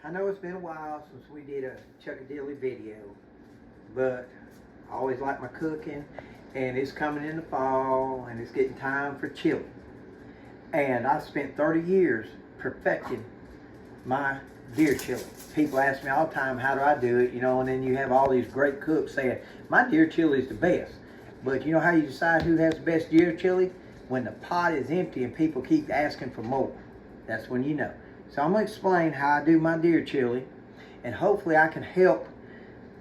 I know it's been a while since we did a Chuckadilly video, but I always like my cooking, and it's coming in the fall, and it's getting time for chili. And I spent 30 years perfecting my deer chili. People ask me all the time, how do I do it? You know, and then you have all these great cooks saying, my deer chili is the best. But you know how you decide who has the best deer chili? When the pot is empty and people keep asking for more. That's when you know. So I'm going to explain how I do my deer chili, and hopefully I can help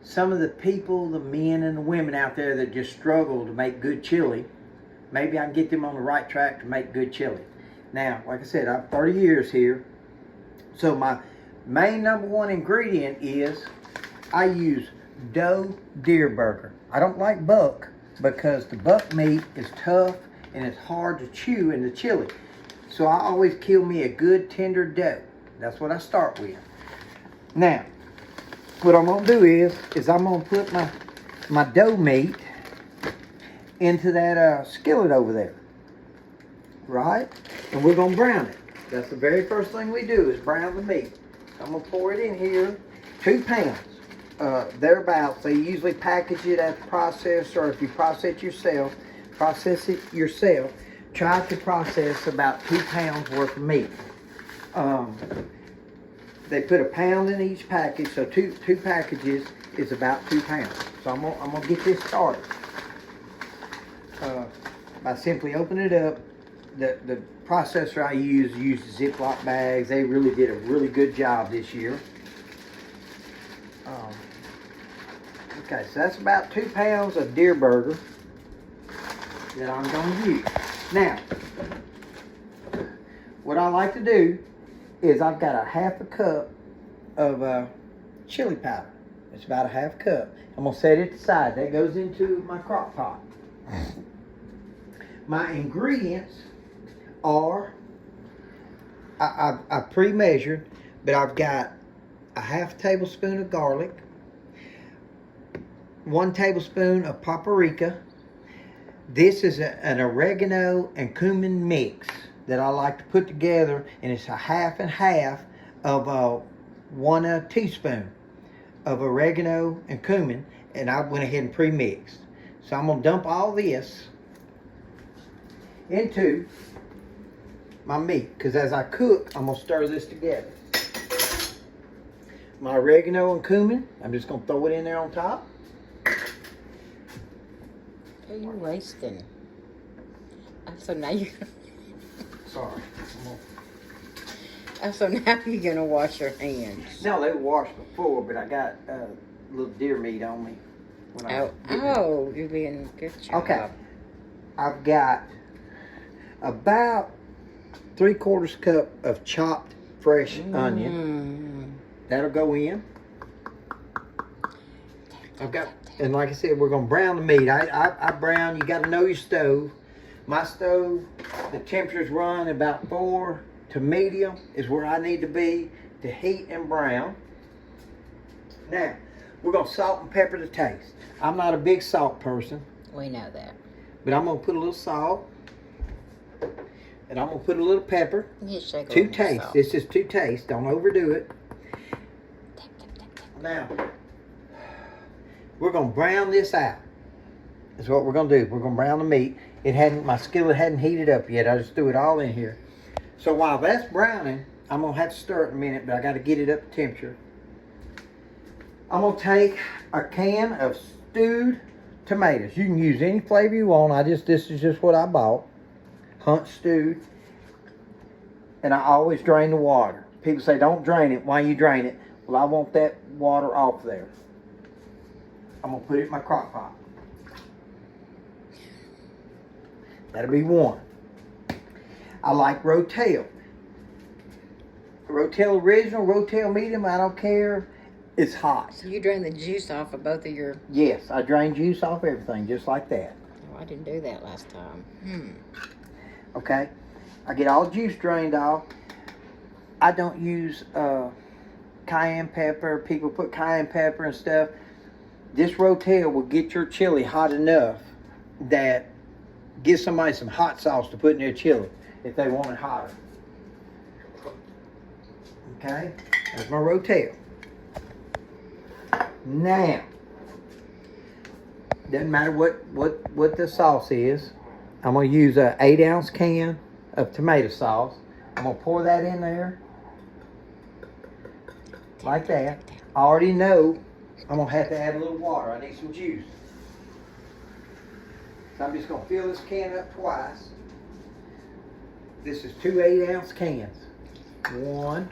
some of the people, the men and the women out there that just struggle to make good chili. Maybe I can get them on the right track to make good chili. Now, like I said, I'm 30 years here. So my main number one ingredient is I use doe deer burger. I don't like buck because the buck meat is tough and it's hard to chew in the chili. So I always kill me a good tender doe. That's what I start with. Now, what I'm gonna do is I'm gonna put my doe meat into that skillet over there, right? And we're gonna brown it. That's the very first thing we do is brown the meat. I'm gonna pour it in here, 2 pounds, thereabouts. They usually package it at the processor, or if you process it yourself, try to process about 2 pounds worth of meat. They put 1 pound in each package, so two packages is about 2 pounds. So I'm gonna get this started by simply opening it up. The processor I use Ziploc bags. They really did a really good job this year. Okay, so that's about 2 pounds of deer burger that I'm going to use. Now, what I like to do is I've got a 1/2 cup of chili powder. It's about a 1/2 cup. I'm going to set it aside. That goes into my crock pot. My ingredients are, I pre-measured, but I've got a 1/2 tablespoon of garlic, 1 tablespoon of paprika. This is an oregano and cumin mix that I like to put together, and it's a 1/2 and 1/2 of 1 teaspoon of oregano and cumin, and I went ahead and pre-mixed. So I'm going to dump all this into my meat, because as I cook, I'm going to stir this together. My oregano and cumin, I'm just going to throw it in there on top. What are you wasting? So now you. Sorry. So now you're gonna wash your hands. No, they were washed before, but I got a little deer meat on me. When You're being good job. Okay. I've got about 3/4 cup of chopped fresh onion. That'll go in. I've got, and like I said, we're gonna brown the meat. I brown. You got to know your stove. My stove, the temperatures run about 4 to medium is where I need to be to heat and brown. Now, we're gonna salt and pepper to taste. I'm not a big salt person. We know that. But I'm gonna put a little salt, and I'm gonna put a little pepper. To taste. This is to taste. Don't overdo it. Now, we're gonna brown this out. That's what we're gonna do. We're gonna brown the meat. My skillet hadn't heated up yet. I just threw it all in here. So while that's browning, I'm gonna have to stir it in a minute, but I gotta get it up to temperature. I'm gonna take a can of stewed tomatoes. You can use any flavor you want. This is just what I bought. Hunt stewed. And I always drain the water. People say don't drain it. Why you drain it? Well, I want that water off there. I'm gonna put it in my crock pot. That'll be 1. I like Rotel. Rotel original, Rotel medium, I don't care. It's hot. So you drain the juice off of both of your... Yes, I drain juice off everything, just like that. Oh, I didn't do that last time. Okay, I get all the juice drained off. I don't use cayenne pepper. People put cayenne pepper and stuff. This Rotel will get your chili hot enough that give somebody some hot sauce to put in their chili if they want it hotter. Okay? That's my rotel. Now, doesn't matter what the sauce is. I'm going to use an 8-ounce can of tomato sauce. I'm going to pour that in there. Like that. I already know I'm going to have to add a little water. I need some juice. So I'm just going to fill this can up twice. This is 2 8-ounce cans. 1.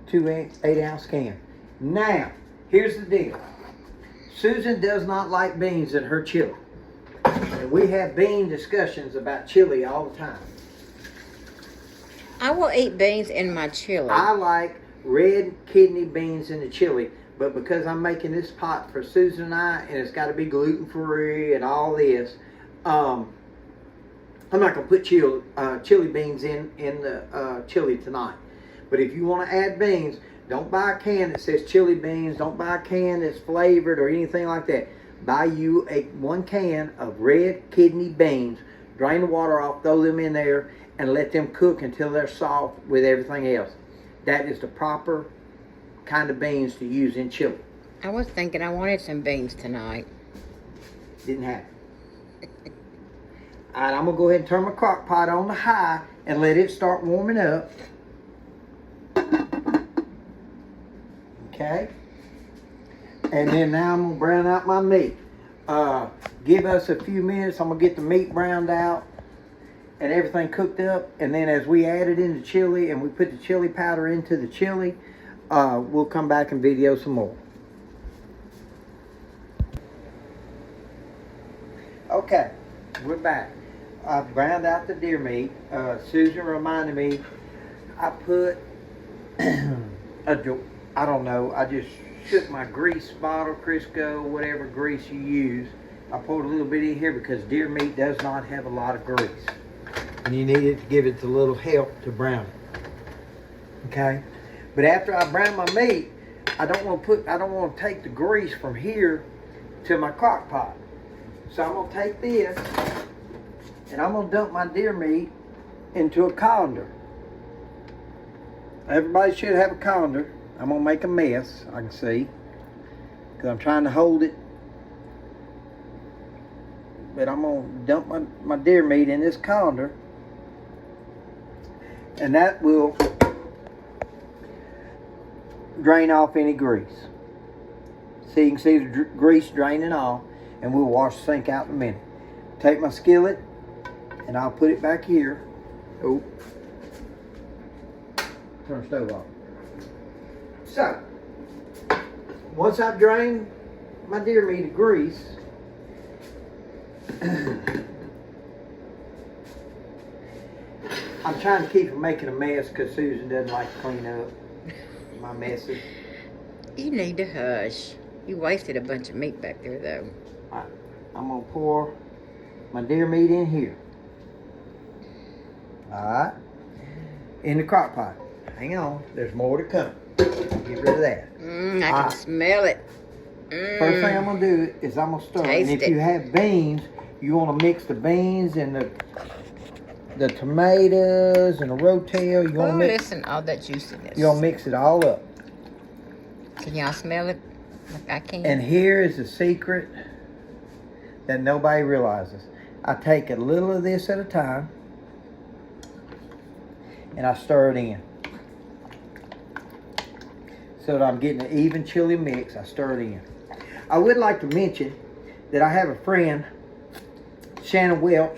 2 8-ounce can. Now, here's the deal. Susan does not like beans in her chili. And we have bean discussions about chili all the time. I will eat beans in my chili. I like red kidney beans in the chili, but because I'm making this pot for Susan and I, and it's got to be gluten-free and all this, I'm not going to put chili beans in the chili tonight. But if you want to add beans, don't buy a can that says chili beans. Don't buy a can that's flavored or anything like that. Buy you 1 can of red kidney beans. Drain the water off, throw them in there, and let them cook until they're soft with everything else. That is the proper kind of beans to use in chili. I was thinking I wanted some beans tonight. Didn't happen. All right, I'm going to go ahead and turn my crock pot on the high and let it start warming up. Okay. And then now I'm going to brown out my meat. Give us a few minutes. I'm going to get the meat browned out and everything cooked up. And then as we add it into chili and we put the chili powder into the chili, we'll come back and video some more. Okay, we're back. I've browned out the deer meat. Susan reminded me I put I don't know, I just shook my grease bottle, Crisco, whatever grease you use. I poured a little bit in here because deer meat does not have a lot of grease. And you need it to give it a little help to brown it. Okay? But after I brown my meat, I don't want to take the grease from here to my crock pot. So I'm going to take this and I'm going to dump my deer meat into a colander. Everybody should have a colander. I'm going to make a mess, I can see, because I'm trying to hold it. But I'm going to dump my deer meat in this colander. And that will drain off any grease. See, you can see the grease draining off, and we'll wash the sink out in a minute. Take my skillet, and I'll put it back here. Oh, turn the stove off. So, once I've drained my deer meat of grease, I'm trying to keep from making a mess because Susan doesn't like to clean up my messes. You need to hush. You wasted a bunch of meat back there, though. I'm going to pour my deer meat in here. Alright. In the crock pot. Hang on. There's more to come. Get rid of that. I can smell it. First thing I'm going to do is I'm going to stir. Taste and if it. you have beans, you want to mix the beans and the tomatoes and the rotel. You want to mix, listen, all that juiciness. you want to mix it all up. Can y'all smell it? Like I can. And here is the secret that nobody realizes. I take a little of this at a time and I stir it in. So that I'm getting an even chili mix, I stir it in. I would like to mention that I have a friend, Shannon Welch,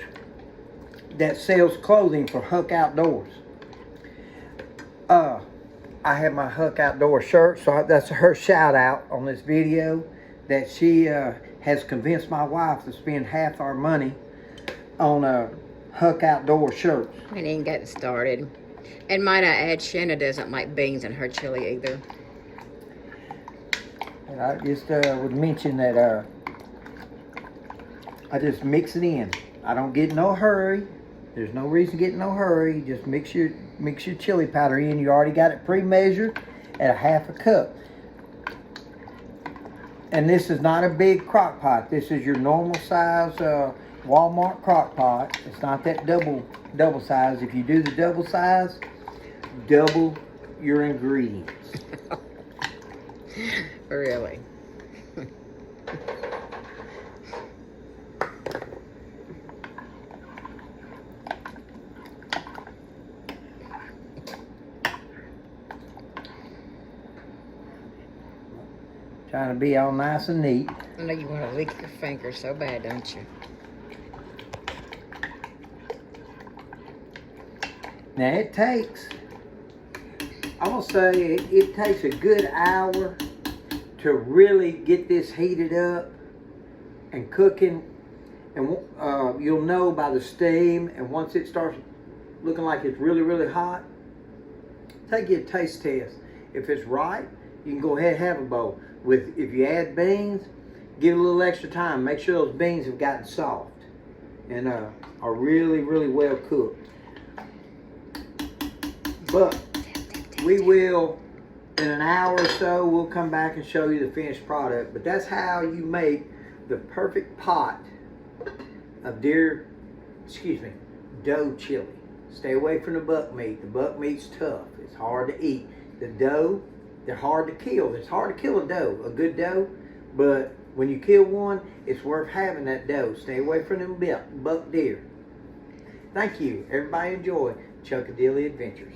that sells clothing for Huck Outdoors. I have my Huck Outdoor shirt, so that's her shout out on this video, that she has convinced my wife to spend half our money on Huck Outdoor shirts. We ain't getting started. And might I add, Shanna doesn't like beans in her chili either. And I just would mention that I just mix it in. I don't get no hurry. There's no reason to get in no hurry. Just mix your chili powder in. You already got it pre-measured at a half a cup. And this is not a big crock pot. This is your normal size Walmart crock pot. It's not that double size. If you do the double size, double your ingredients. Really? Trying to be all nice and neat. I know you want to lick your finger so bad, don't you? Now it takes, I'm gonna say it takes a good hour to really get this heated up and cooking, and you'll know by the steam. And once it starts looking like it's really hot, take your taste test. If it's right, you can go ahead and have a bowl. If you add beans, give it a little extra time. Make sure those beans have gotten soft and are really well cooked. But we will, in an hour or so, we'll come back and show you the finished product. But that's how you make the perfect pot of dough chili. Stay away from the buck meat. The buck meat's tough. It's hard to eat. The dough, they're hard to kill. It's hard to kill a good dough. But when you kill one, it's worth having that dough. Stay away from them buck deer. Thank you. Everybody enjoy Chuck and Dilly Adventures.